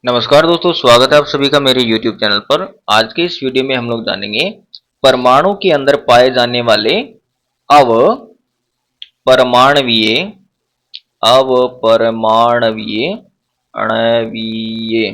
नमस्कार दोस्तों, स्वागत है आप सभी का मेरे YouTube चैनल पर। आज के इस वीडियो में हम लोग जानेंगे परमाणु के अंदर पाए जाने वाले अवपरमाणवीय अवपरमाणवीय आणवीय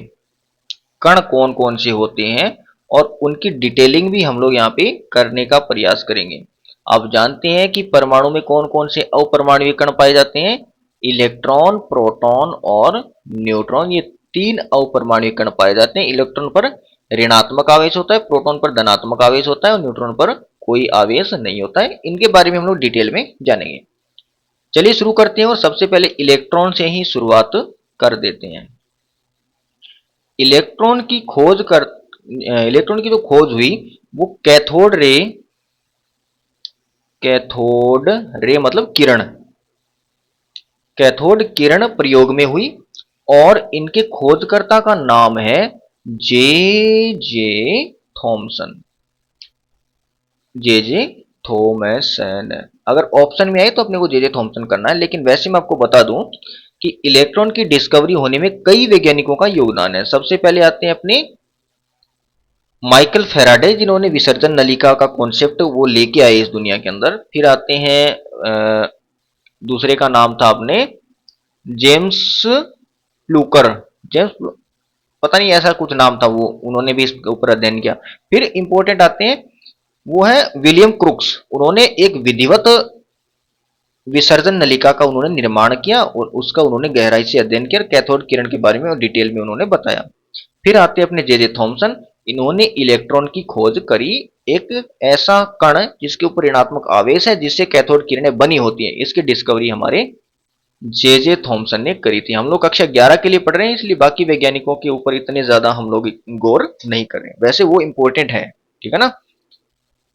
कण कौन कौन से होते हैं और उनकी डिटेलिंग भी हम लोग यहाँ पे करने का प्रयास करेंगे। आप जानते हैं कि परमाणु में कौन कौन से अवपरमाणवीय कण पाए जाते हैं। इलेक्ट्रॉन, प्रोटॉन और न्यूट्रॉन, ये तीन अवपरमाणवीय कण पाए जाते हैं। इलेक्ट्रॉन पर ऋणात्मक आवेश होता है, प्रोटॉन पर धनात्मक आवेश होता है और न्यूट्रॉन पर कोई आवेश नहीं होता है। इनके बारे में हम लोग डिटेल में जानेंगे। चलिए शुरू करते हैं और सबसे पहले इलेक्ट्रॉन से ही शुरुआत कर देते हैं। इलेक्ट्रॉन की खोज कर इलेक्ट्रॉन की जो खोज हुई वो कैथोड रे मतलब किरण, कैथोड किरण प्रयोग में हुई और इनके खोजकर्ता का नाम है जे जे थॉमसन। जे जे थॉमसन। अगर ऑप्शन में आए तो अपने को जे जे थॉमसन करना है, लेकिन वैसे मैं आपको बता दूं कि इलेक्ट्रॉन की डिस्कवरी होने में कई वैज्ञानिकों का योगदान है। सबसे पहले आते हैं अपने माइकल फेराडे, जिन्होंने विसर्जन नलिका का कॉन्सेप्ट वो लेके आए इस दुनिया के अंदर। फिर आते हैं दूसरे का नाम था अपने जेम्स प्लूकर। पता नहीं ऐसा कुछ नाम था, वो उन्होंने भी इसके ऊपर अध्ययन किया। फिर इंपॉर्टेंट आते हैं, वो है विलियम क्रुक्स। उन्होंने एक विधिवत विसर्जन नलिका का उन्होंने निर्माण किया और उसका उन्होंने गहराई से अध्ययन किया, कैथोड किरण के बारे में और डिटेल में उन्होंने बताया। फिर आते हैं अपने जे जे थॉमसन। इन्होंने इलेक्ट्रॉन की खोज करी, एक ऐसा कण जिसके ऊपर ऋणात्मक आवेश है जिससे कैथोड किरणें बनी होती हैं। इसकी डिस्कवरी हमारे जे जे थॉमसन ने करी थी। हम लोग कक्षा 11 के लिए पढ़ रहे हैं, इसलिए बाकी वैज्ञानिकों के ऊपर इतने ज्यादा हम लोग गौर नहीं कर रहे हैं। वैसे वो इंपॉर्टेंट है, ठीक है ना।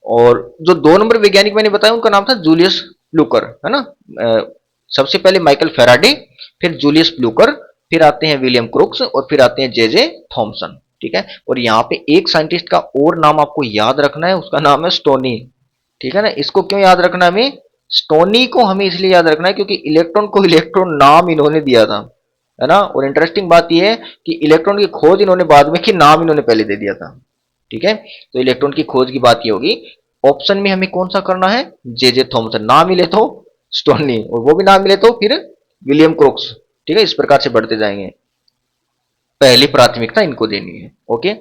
और जो 2 नंबर वैज्ञानिक मैंने बताया उनका नाम था जूलियस प्लूकर, है ना। सबसे पहले माइकल फेराडे, फिर जूलियस प्लूकर, फिर आते हैं विलियम क्रुक्स और फिर आते हैं जे जे थॉमसन, ठीक है। और यहाँ पे एक साइंटिस्ट का और नाम आपको याद रखना है, उसका नाम है स्टोनी, ठीक है ना। इसको क्यों याद रखना है हमें? स्टोनी को हमें इसलिए याद रखना है क्योंकि इलेक्ट्रॉन को इलेक्ट्रॉन नाम इन्होंने दिया था, है ना। और इंटरेस्टिंग बात यह है कि इलेक्ट्रॉन की खोज इन्होंने बाद में की, नाम इन्होंने पहले दे दिया था, ठीक है। तो इलेक्ट्रॉन की खोज की बात ये होगी। ऑप्शन में हमें कौन सा करना है? जे जे थॉमसन। ना मिले तो स्टोनी, और वो भी ना मिले तो फिर विलियम क्रोक्स, ठीक है। इस प्रकार से बढ़ते जाएंगे, पहली प्राथमिकता इनको देनी है, ओके।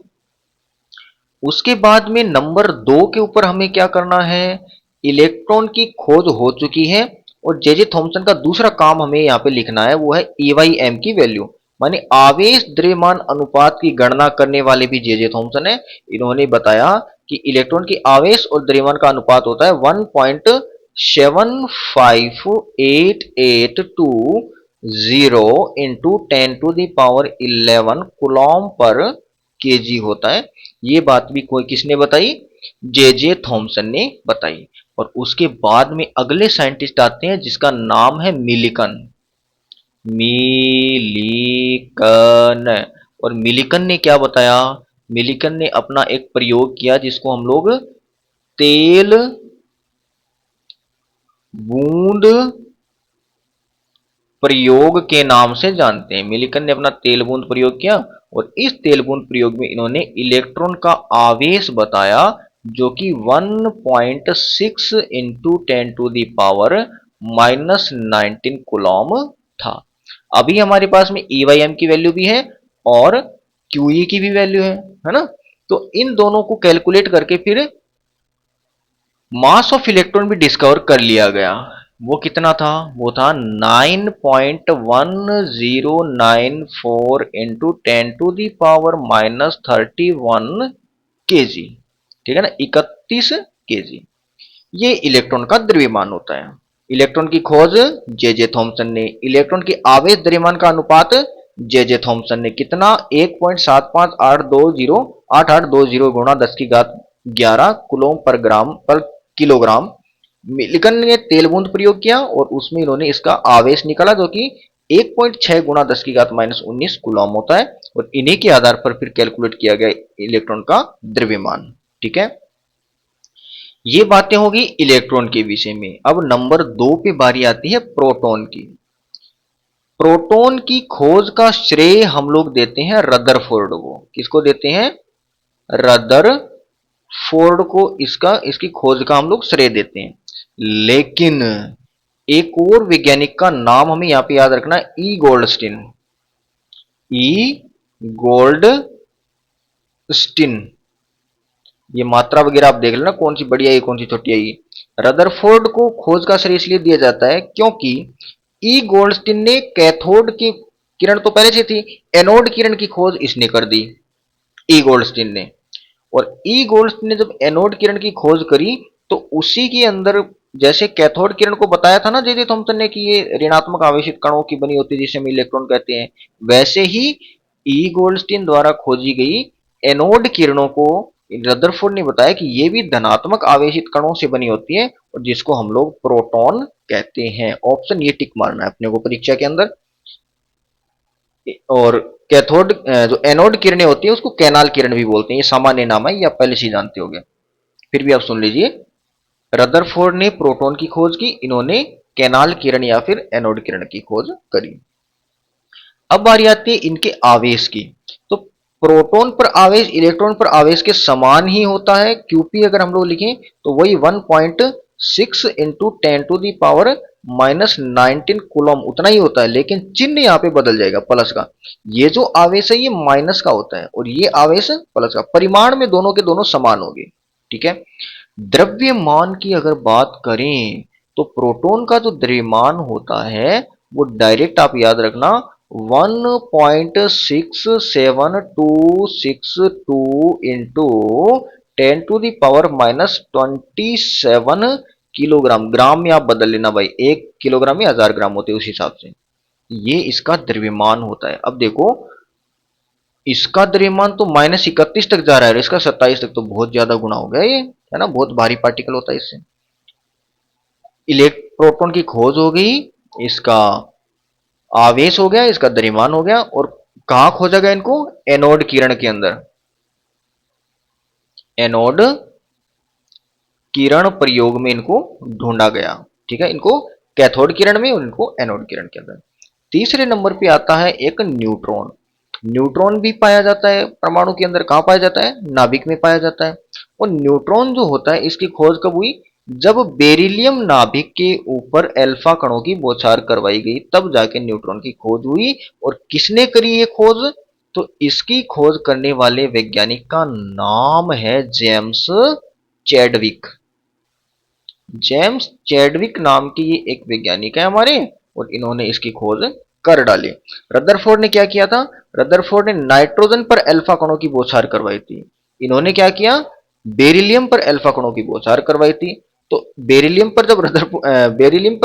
उसके बाद में नंबर 2 के ऊपर हमें क्या करना है? इलेक्ट्रॉन की खोज हो चुकी है और जे जे थॉमसन का दूसरा काम हमें यहाँ पे लिखना है, वो है EYM की वैल्यू, माने आवेश द्रव्यमान अनुपात की गणना करने वाले भी जे जे थॉमसन है। इन्होंने बताया कि इलेक्ट्रॉन की आवेश और द्रव्यमान का अनुपात होता है 1.75882 इंटू 10⁻11 कूलॉम पर केजी होता है। ये बात भी कोई किसने बताई? जे जे थॉमसन ने बताई। और उसके बाद में अगले साइंटिस्ट आते हैं जिसका नाम है मिलिकन। मिलिकन। और मिलिकन ने क्या बताया? मिलिकन ने अपना एक प्रयोग किया जिसको हम लोग तेल बूंद प्रयोग के नाम से जानते हैं। मिलिकन ने अपना तेल बूंद प्रयोग किया और इस तेल बूंद प्रयोग में इन्होंने इलेक्ट्रॉन का आवेश बताया जो कि 1.6 इंटू 10⁻⁻19 कूलॉम था। अभी हमारे पास में EYM की वैल्यू भी है और QE की भी वैल्यू है ना। तो इन दोनों को कैलकुलेट करके फिर मास ऑफ इलेक्ट्रॉन भी डिस्कवर कर लिया गया। वो कितना था? वो था 9.1094 इंटू 10⁻31 केजी, ठीक है ना, 31 केजी। ये इलेक्ट्रॉन का द्रव्यमान होता है। इलेक्ट्रॉन की खोज जे जे थॉमसन ने। इलेक्ट्रॉन की आवेश द्रव्यमान का अनुपात जे जे थॉमसन ने कितना? 1.758820 गुणा 10⁻11 कुलोम पर ग्राम पर किलोग्राम। मिलिकन ने तेल बूंद प्रयोग किया और उसमें इन्होंने इसका आवेश निकाला जो कि 1.6 गुणा 10⁻19 कुलॉम होता है। और इन्हीं के आधार पर फिर कैलकुलेट किया गया इलेक्ट्रॉन का द्रव्यमान, ठीक है। ये बातें होगी इलेक्ट्रॉन के विषय में। अब नंबर 2 पे बारी आती है प्रोटॉन की। प्रोटॉन की खोज का श्रेय हम लोग देते हैं रदरफोर्ड को। किसको देते हैं? रदरफोर्ड को इसकी खोज का हम लोग श्रेय देते हैं। लेकिन एक और वैज्ञानिक का नाम हमें यहां पे याद रखना है, ई गोल्डस्टीन। ई गोल्डस्टीन, ये मात्रा वगैरह आप देख लेना कौन सी बड़ी आई कौन सी छोटी आई। रदरफोर्ड को खोज का श्रेय इसलिए दिया जाता है क्योंकि ई गोल्डस्टीन ने कैथोड की किरण तो पहले से थी, एनोड किरण की खोज इसने कर दी, ई गोल्डस्टीन ने। और ई गोल्डस्टीन ने जब एनोड किरण की खोज करी तो उसी के अंदर जैसे कैथोड किरण को बताया था ना जे जे थॉमसन ने कि ये ऋणात्मक आवेशित कणों की बनी होती है जिसे हम इलेक्ट्रॉन कहते हैं, वैसे ही ई गोल्डस्टीन द्वारा खोजी गई एनोड किरणों को रदरफोर्ड ने बताया कि ये भी धनात्मक आवेशित कणों से बनी होती है और जिसको हम लोग प्रोटॉन कहते हैं। ऑप्शन ये टिक मारना है अपने को परीक्षा के अंदर। और कैथोड जो एनोड किरणें होती है उसको कैनाल किरण भी बोलते हैं, ये सामान्य नाम है, ये आप पहले से ही जानते होंगे, फिर भी आप सुन लीजिए। रदरफोर्ड ने प्रोटॉन की खोज की, इन्होंने कैनाल किरण या फिर एनोड किरण की खोज करी। अब बारी आती है इनके आवेश की। तो प्रोटॉन पर आवेश इलेक्ट्रॉन पर आवेश के समान ही होता है। क्यूपी अगर हम लोग लिखें तो वही 1.6 इंटू 10⁻⁻19 कूलम उतना ही होता है, लेकिन चिन्ह यहाँ पे बदल जाएगा प्लस का। ये जो आवेश है ये माइनस का होता है और ये आवेश प्लस का। परिमाण में दोनों के दोनों समान होंगे, ठीक है। द्रव्यमान की अगर बात करें तो प्रोटॉन का जो द्रव्यमान होता है वो डायरेक्ट आप याद रखना 1.67262 इंटू 10⁻⁻27 किलोग्राम। ग्राम में आप बदल लेना भाई, 1 किलोग्राम में 1000 ग्राम होते हैं उस हिसाब से। ये इसका द्रव्यमान होता है। अब देखो इसका द्रव्यमान तो -31 तक जा रहा है, इसका 27 तक, तो बहुत ज्यादा गुना हो गया ये, है ना, बहुत भारी पार्टिकल होता है इससे। प्रोटॉन की खोज हो गई, इसका आवेश हो गया, इसका द्रव्यमान हो गया, और कहां खोजा गया इनको? एनोड किरण के अंदर। एनोड किरण प्रयोग में इनको ढूंढा गया, ठीक है, इनको कैथोड किरण में और इनको एनोड किरण के अंदर। तीसरे नंबर पे आता है एक न्यूट्रॉन। न्यूट्रॉन भी पाया जाता है परमाणु के अंदर। कहां पाया जाता है? नाभिक में पाया जाता है। और न्यूट्रॉन जो होता है इसकी खोज कब हुई? जब बेरिलियम नाभिक के ऊपर अल्फा कणों की बौछार करवाई गई, तब जाके न्यूट्रॉन की खोज हुई। और किसने करी ये खोज? तो इसकी खोज करने वाले वैज्ञानिक का नाम है जेम्स चैडविक। जेम्स चैडविक नाम के ये एक वैज्ञानिक है हमारे, और इन्होंने इसकी खोज कर डाली। रदरफोर्ड ने क्या किया था? रदरफोर्ड ने नाइट्रोजन पर अल्फा कणों की बौछार करवाई थी। इन्होंने क्या किया? बेरिलियम पर अल्फा कणों की बौछार करवाई थी। तो बेरिलियम पर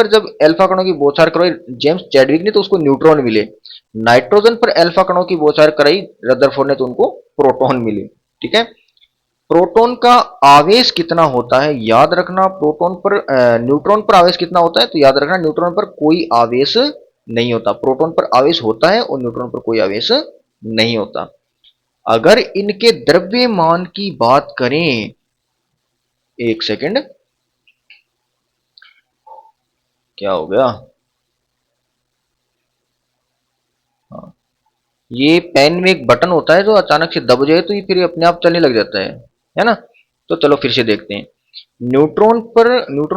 जब अल्फा कणों की बौछार करवाई जेम्स चैडविक ने तो उसको न्यूट्रॉन मिले। नाइट्रोजन पर अल्फा कणों की बौछार कराई रदरफोर्ड ने तो उनको प्रोटॉन मिले, ठीक है। प्रोटॉन का आवेश कितना होता है याद रखना। प्रोटॉन पर न्यूट्रॉन पर आवेश कितना होता है? तो याद रखना न्यूट्रॉन पर कोई आवेश नहीं होता। प्रोटॉन पर आवेश होता है और न्यूट्रॉन पर कोई आवेश नहीं होता। अगर इनके द्रव्यमान की बात करें, एक सेकंड, क्या हो गया? हाँ, ये पेन में एक बटन होता है जो अचानक से दब जाए तो ये फिर अपने आप चलने लग जाता है ना। तो चलो फिर से देखते हैं। न्यूट्रॉन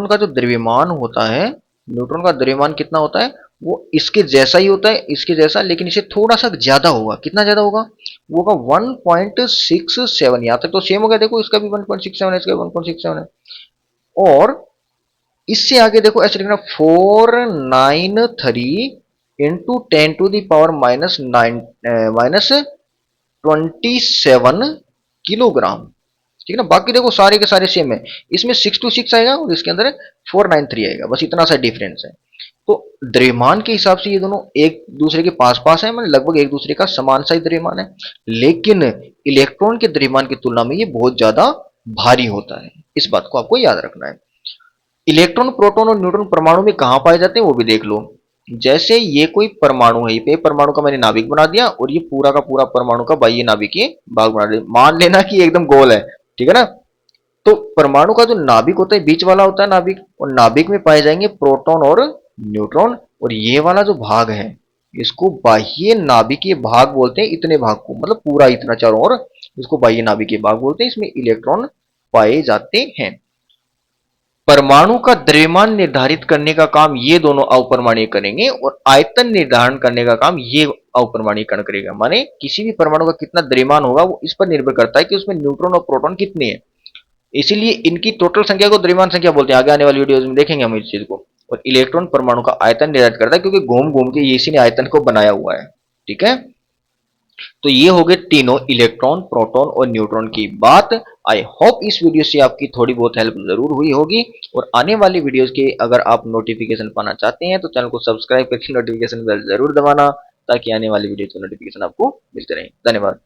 का जो द्रव्यमान होता है, न्यूट्रॉन का द्रव्यमान कितना होता है? वो इसके जैसा ही होता है, इसके जैसा, लेकिन इसे थोड़ा सा ज्यादा होगा। कितना ज्यादा होगा? वो होगा 1.67। यहां तक तो सेम हो गया, देखो इसका भी 1.67 है, इसका भी 1.67 है। और इससे आगे देखो ऐसे लिखना 493 इंटू 10⁻⁻27 किलोग्राम, ठीक है ना। बाकी देखो सारे के सारे सेम है, इसमें 626 आएगा और इसके अंदर 493 आएगा, बस इतना सा डिफरेंस है। तो द्रव्यमान के हिसाब से ये दोनों एक दूसरे के पास पास है, मतलब लगभग एक दूसरे का समान सा ही द्रव्यमान है। लेकिन इलेक्ट्रॉन के द्रव्यमान की तुलना में ये बहुत ज्यादा भारी होता है, इस बात को आपको याद रखना है। इलेक्ट्रॉन, प्रोटॉन और न्यूट्रॉन परमाणु में कहां पाए जाते हैं वो भी देख लो। जैसे ये कोई परमाणु है, ये परमाणु का मैंने नाभिक बना दिया और ये पूरा का पूरा परमाणु का बाह्य नाभिकीय भाग बना दिया। मान लेना कि एकदम गोल है, ठीक है ना। तो परमाणु का जो नाभिक होता है बीच वाला होता है नाभिक, और नाभिक में पाए जाएंगे प्रोटॉन और न्यूट्रॉन, और ये वाला जो भाग है इसको बाह्य नाभिकीय भाग बोलते हैं, इतने भाग को, मतलब पूरा इतना चारों ओर, इसको बाह्य नाभिकीय भाग बोलते हैं। इसमें इलेक्ट्रॉन पाए जाते हैं। परमाणु का द्रव्यमान निर्धारित करने का काम ये दोनों अवपरमाणु करेंगे और आयतन निर्धारण करने का काम ये अवपरमाणु कण करेगा। माने किसी भी परमाणु का कितना द्रव्यमान होगा वो इस पर निर्भर करता है कि उसमें न्यूट्रॉन और प्रोटॉन कितने हैं। इसीलिए इनकी टोटल संख्या को द्रव्यमान संख्या बोलते हैं। आगे आने वाली वीडियोज में देखेंगे हम इस चीज को। और इलेक्ट्रॉन परमाणु का आयतन निर्धारित करता है, क्योंकि घूम घूम के इसी ने आयतन को बनाया हुआ है। ठीक है, तो ये हो गए तीनों इलेक्ट्रॉन, प्रोटॉन और न्यूट्रॉन की बात। आई होप इस वीडियो से आपकी थोड़ी बहुत हेल्प जरूर हुई होगी। और आने वाली वीडियोस के अगर आप नोटिफिकेशन पाना चाहते हैं तो चैनल को सब्सक्राइब करके नोटिफिकेशन बेल जरूर दबाना, ताकि आने वाली वीडियो की नोटिफिकेशन आपको मिलते रहे। धन्यवाद।